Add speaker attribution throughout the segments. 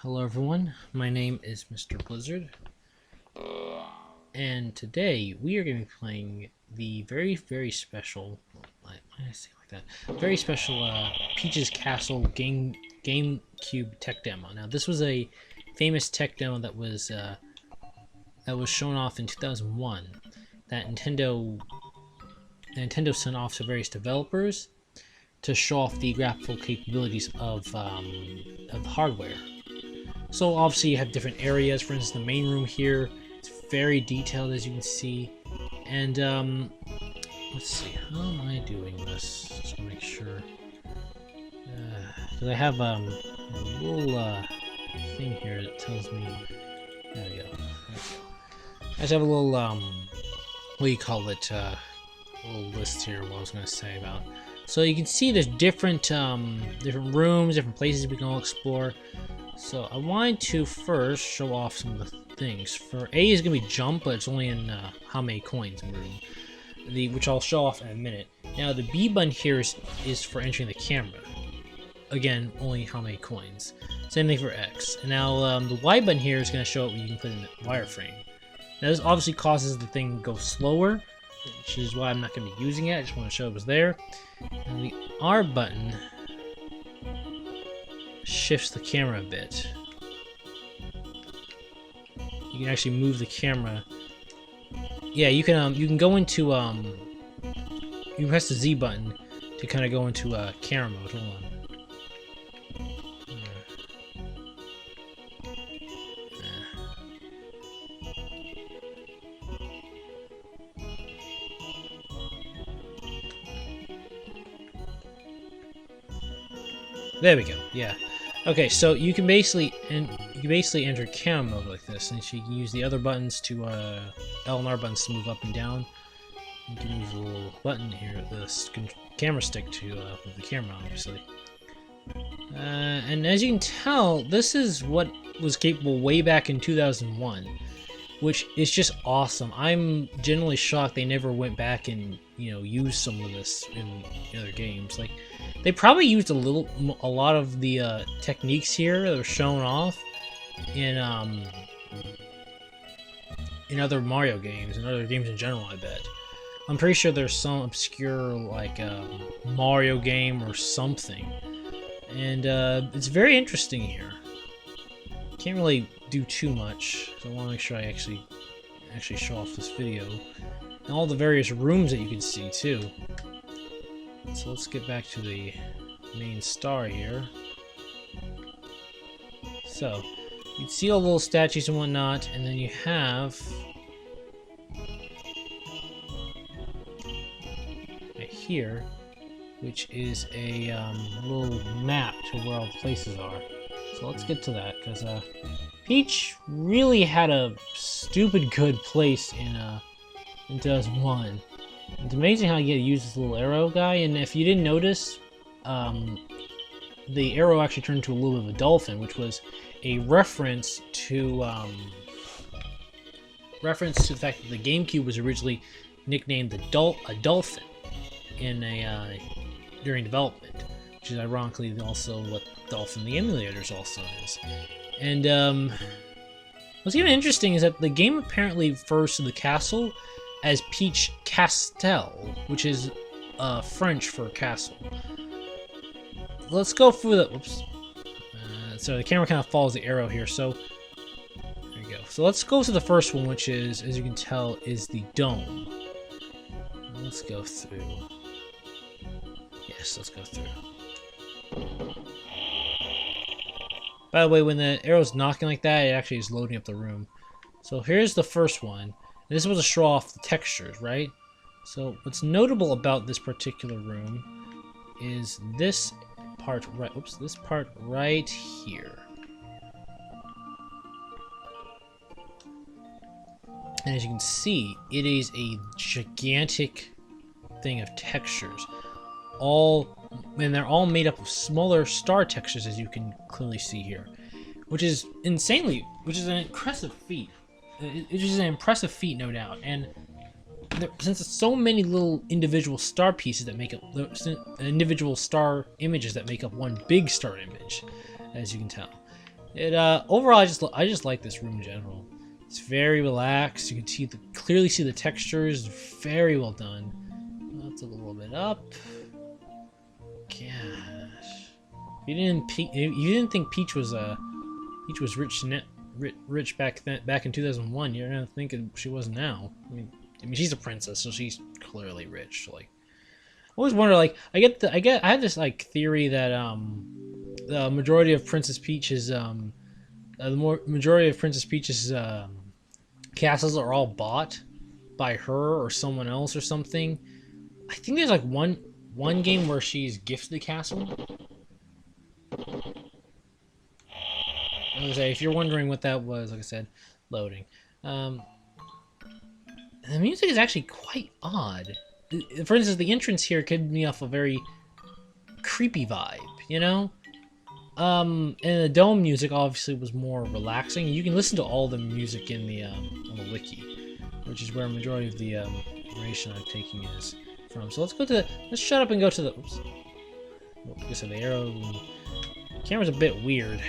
Speaker 1: Hello everyone, my name is Mr. Blizzard, and today we are going to be playing the very special, why did I say it like that, very special Peach's Castle GameCube tech demo. Now this was a famous tech demo that was shown off in 2001 that Nintendo sent off to various developers to show off the graphical capabilities of the hardware. So obviously you have different areas. For instance, the main room here, it's very detailed as you can see. And let's see, how am I doing this? Just to make sure. Because I have a little thing here that tells me. There we go. I just have a little what do you call it? Little list here. What I was going to say about. So you can see there's different rooms, different places we can all explore. So I wanted to first show off some of the things. For A is going to be jump, but it's only in how many coins room, which I'll show off in a minute. Now the B button here is for entering the camera. Again, only how many coins. Same thing for X. And now the Y button here is going to show up what you can put in the wireframe. Now this obviously causes the thing to go slower, which is why I'm not going to be using it. I just want to show it was there. And the R button shifts the camera a bit. You can actually move the camera. Yeah, you can go into you press the Z button to kind of go into camera mode. Hold on. There we go. Yeah. Okay, so you can basically enter camera mode like this, and so you can use the other buttons to L and R buttons to move up and down. You can use the little button here, the camera stick to move the camera, obviously. And as you can tell, this is what was capable way back in 2001, which is just awesome. I'm genuinely shocked they never went back and used some of this in other games. Like, they probably used a lot of the techniques here that were shown off in other Mario games and other games in general. I bet. I'm pretty sure there's some obscure like Mario game or something, and it's very interesting here. Can't really do too much, so I want to make sure I actually show off this video and all the various rooms that you can see too. So let's get back to the main star here. So you can see all the little statues and whatnot, and then you have right here, which is a little map to where all the places are. So let's get to that, because Peach really had a stupid good place in 2001. It's amazing how you get to use this little arrow guy, and if you didn't notice, the arrow actually turned into a little bit of a dolphin, which was a reference to the fact that the GameCube was originally nicknamed a dolphin during development, which is ironically also what Dolphin the emulators also is. And what's even interesting is that the game apparently refers to the castle as Peach Castle, which is French for castle. Let's go through the. Whoops. So the camera kind of follows the arrow here. So there you go. So let's go to the first one, which is, as you can tell, is the dome. Let's go through. Yes, let's go through. By the way, when the arrow's knocking like that, it actually is loading up the room. So here's the first one. This was to show off the textures, right? So what's notable about this particular room is this part right. Oops, this part right here. And as you can see, it is a gigantic thing of textures, and they're all made up of smaller star textures, as you can clearly see here, which is an impressive feat. It is an impressive feat, no doubt, and since it's so many little individual star pieces that make up individual star images that make up one big star image, as you can tell, It overall, I just like this room in general. It's very relaxed. You can clearly see the textures. Very well done. Let's look a little bit up. Gosh, you didn't think Peach was rich back in 2001. You're gonna think she was now. I mean, she's a princess, so she's clearly rich. So, like, I always wonder. Like, I have this like theory that the majority of Princess Peach's castles are all bought by her or someone else or something. I think there's like one game where she's gifted the castle. I was say, if you're wondering what that was, like I said, loading. The music is actually quite odd. For instance, the entrance here gave me off a very creepy vibe, you know? And the dome music obviously was more relaxing. You can listen to all the music in the on the wiki, which is where a majority of the information I'm taking is from. So let's shut up and go to the. Oops. Like I said, the arrow. Camera's a bit weird,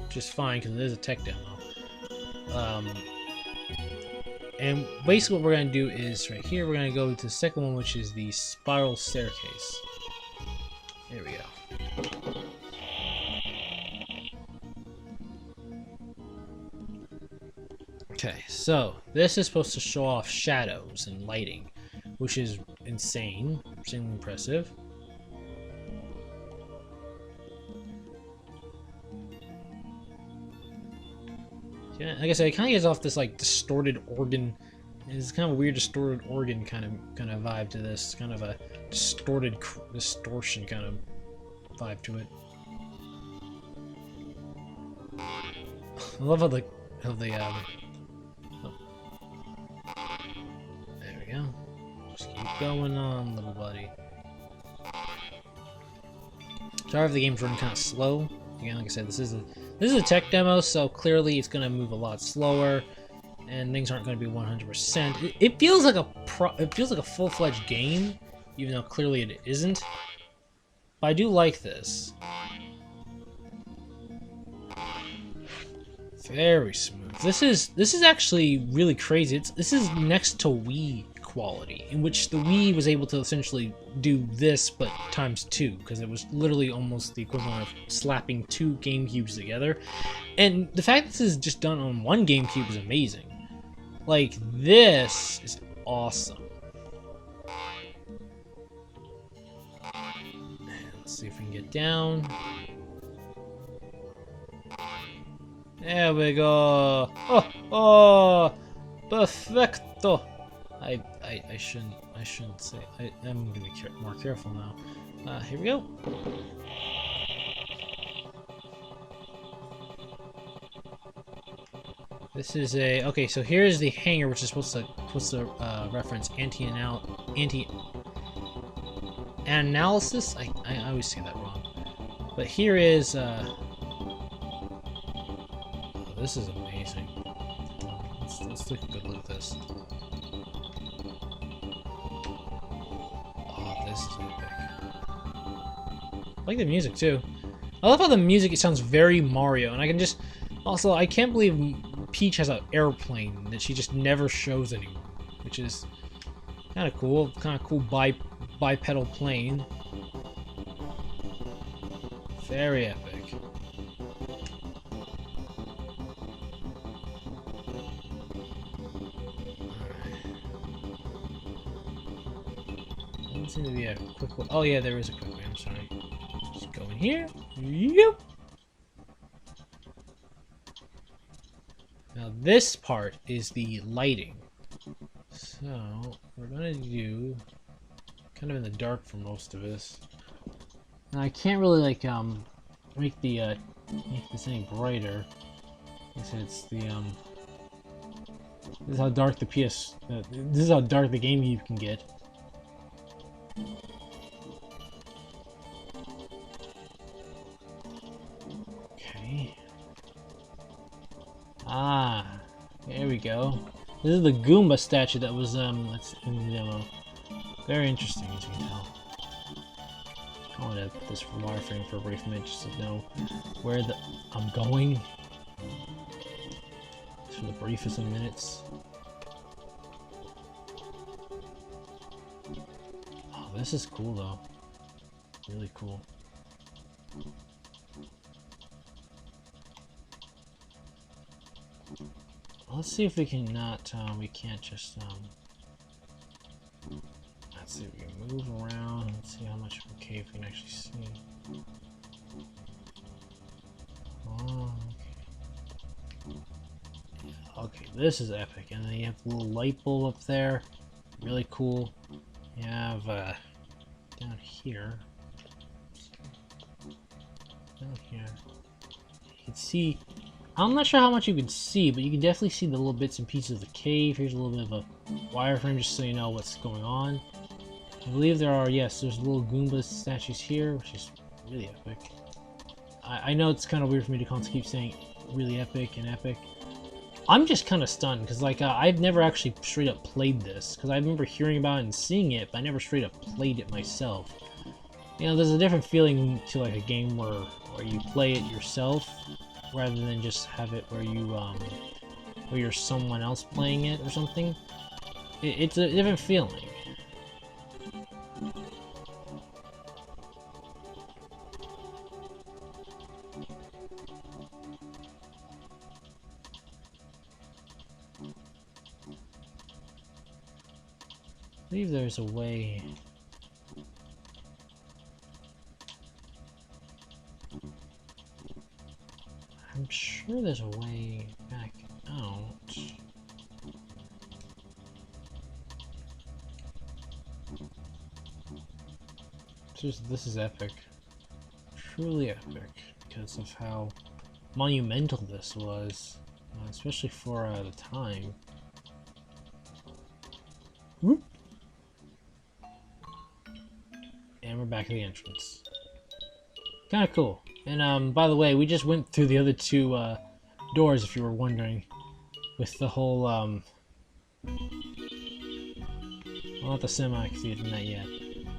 Speaker 1: which is fine because it is a tech demo. And basically what we're gonna do is right here we're gonna go to the second one, which is the spiral staircase. There we go. Okay, so this is supposed to show off shadows and lighting, which is insanely impressive. Yeah, like I said, it kind of gives off this like distorted organ. It's kind of a weird distorted organ kind of vibe to this. Kind of a distortion kind of vibe to it. I love how the oh. There we go. Just keep going on, little buddy. Sorry if the game's running kind of slow. Again, like I said, this is a tech demo, so clearly it's going to move a lot slower, and things aren't going to be 100%. It feels like a full-fledged game, even though clearly it isn't. But I do like this. Very smooth. This is actually really crazy. This is next to Wii quality, in which the Wii was able to essentially do this but times 2, because it was literally almost the equivalent of slapping 2 GameCubes together. And the fact that this is just done on one GameCube is amazing. Like, this is awesome. And let's see if we can get down. There we go. Oh, perfecto. I shouldn't say. I'm gonna be more careful now. Here we go. This is a okay. So here's the hangar, which is supposed to reference analysis. I always say that wrong. But here is this is amazing. Let's take a good look at this. Oh, this is epic. I like the music too. I love how the music, it sounds very Mario, and I can just also, I can't believe Peach has an airplane that she just never shows anyone, which is kind of cool. Bipedal plane. Very epic. Seem to be a quick way. Oh yeah, there is a quick way. I'm sorry. Just go in here. Yep. Now this part is the lighting. So we're gonna do kind of in the dark for most of this. Now I can't really like make this any brighter. Like I said, it's the this is how dark the this is how dark the GameCube can get. Okay. Ah, there we go. This is the Goomba statue that was that's in the demo. Very interesting, as you can tell. I want to put this wireframe for a brief minute just to know where I'm going. Just for the briefest of minutes. Oh, this is cool though. Really cool. Let's see if we can not, we can't just, let's see if we can move around and see how much of a cave we can actually see. Oh, okay. Okay, this is epic. And then you have a little light bulb up there. Really cool. You have, down here. Down here. You can see, I'm not sure how much you can see, but you can definitely see the little bits and pieces of the cave. Here's a little bit of a wireframe just so you know what's going on. I believe there are, yes, there's little Goomba statues here, which is really epic. I know it's kind of weird for me to constantly keep saying really epic and epic. I'm just kind of stunned, because like, I've never actually straight up played this, because I remember hearing about it and seeing it, but I never straight up played it myself. You know, there's a different feeling to like a game where you play it yourself, rather than just have it where you, where you're someone else playing it or something. It's a different feeling. I believe there's a way. I'm sure there's a way back out. This is epic. Truly epic because of how monumental this was, especially for the time. Whoop. And we're back at the entrance. Kind of cool. And by the way, we just went through the other two doors, if you were wondering, with the whole well, not the semi-theater, not yet.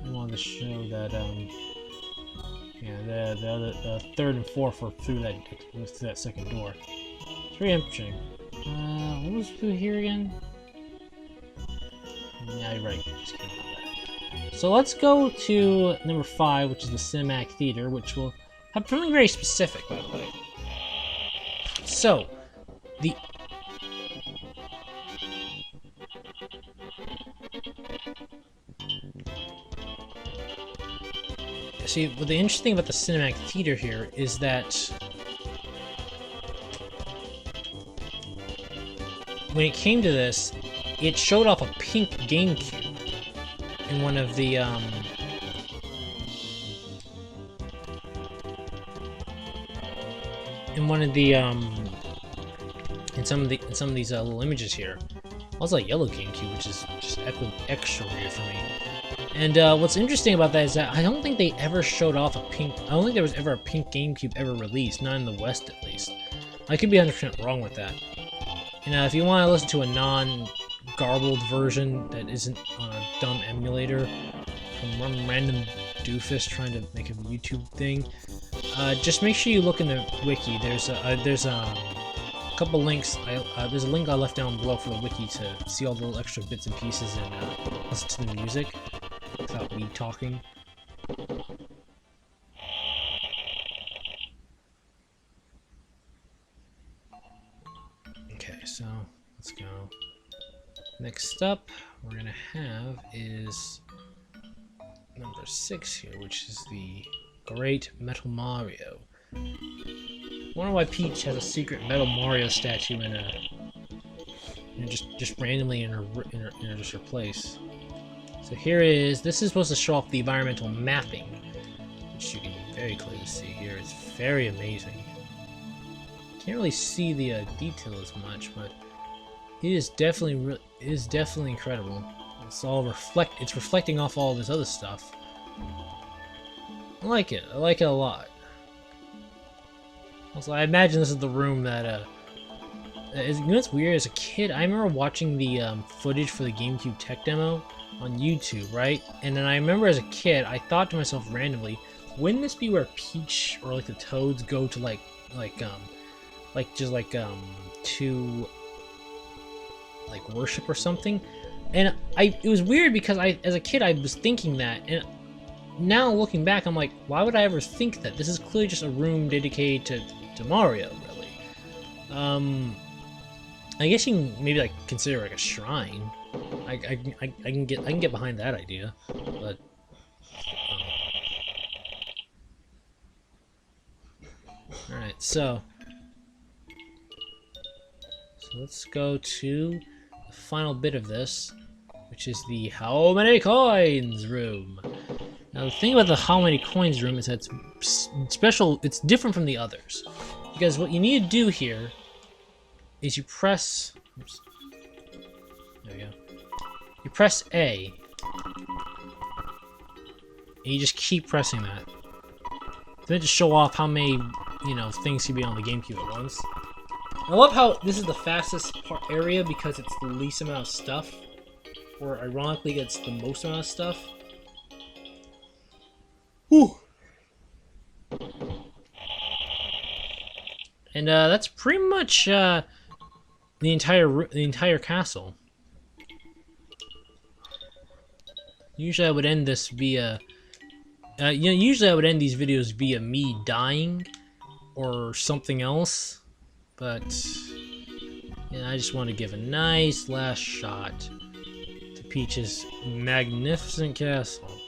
Speaker 1: I wanted to show that yeah, the third and fourth were through that second door. It's very interesting. What was through here again? Yeah, you're right. Just kidding about that. So let's go to number 5, which is the Cinematic Theater, which will have something very specific, by the way. So, see, what the interesting thing about the Cinematic Theater here is that when it came to this, it showed off a pink GameCube in one of the in some of these little images here. Also, a yellow GameCube, which is just extra weird for me. And what's interesting about that is that I don't think they ever showed off a pink. I don't think there was ever a pink GameCube ever released, not in the West at least. I could be 100% wrong with that. And if you want to listen to a non-garbled version that isn't on a dumb emulator from some random doofus trying to make a YouTube thing, just make sure you look in the wiki. There's a couple links. There's a link I left down below for the wiki to see all the little extra bits and pieces and listen to the music without me talking. Okay, so let's go. Next up, we're gonna have is number 6 here, which is the Great Metal Mario. I wonder why Peach has a secret Metal Mario statue in a just randomly in her place. So here is, this is supposed to show off the environmental mapping, which you can very clearly see here. It's very amazing. Can't really see the detail as much, but it is definitely incredible. It's all it's reflecting off all this other stuff. I like it. I like it a lot. Also, I imagine this is the room that you know what's weird? As a kid, I remember watching the footage for the GameCube tech demo on YouTube, right? And then I remember as a kid, I thought to myself randomly, wouldn't this be where Peach or like the Toads go to to like worship or something? And it was weird because as a kid I was thinking that, and now looking back I'm like, why would I ever think that? This is clearly just a room dedicated to Mario, really. I guess you can maybe like consider it like a shrine. I can get behind that idea, but all right, so let's go to the final bit of this, which is the how many coins room. Now the thing about the how many coins room is that it's special. It's different from the others because what you need to do here is you press. Oops, there we go. You press A, and you just keep pressing that. Then just show off how many, things can be on the GameCube at once. I love how this is the fastest area because it's the least amount of stuff, or ironically, it's the most amount of stuff. Whew. And that's pretty much the entire castle. Usually I would end this via, usually I would end these videos via me dying or something else, but I just want to give a nice last shot to Peach's magnificent castle.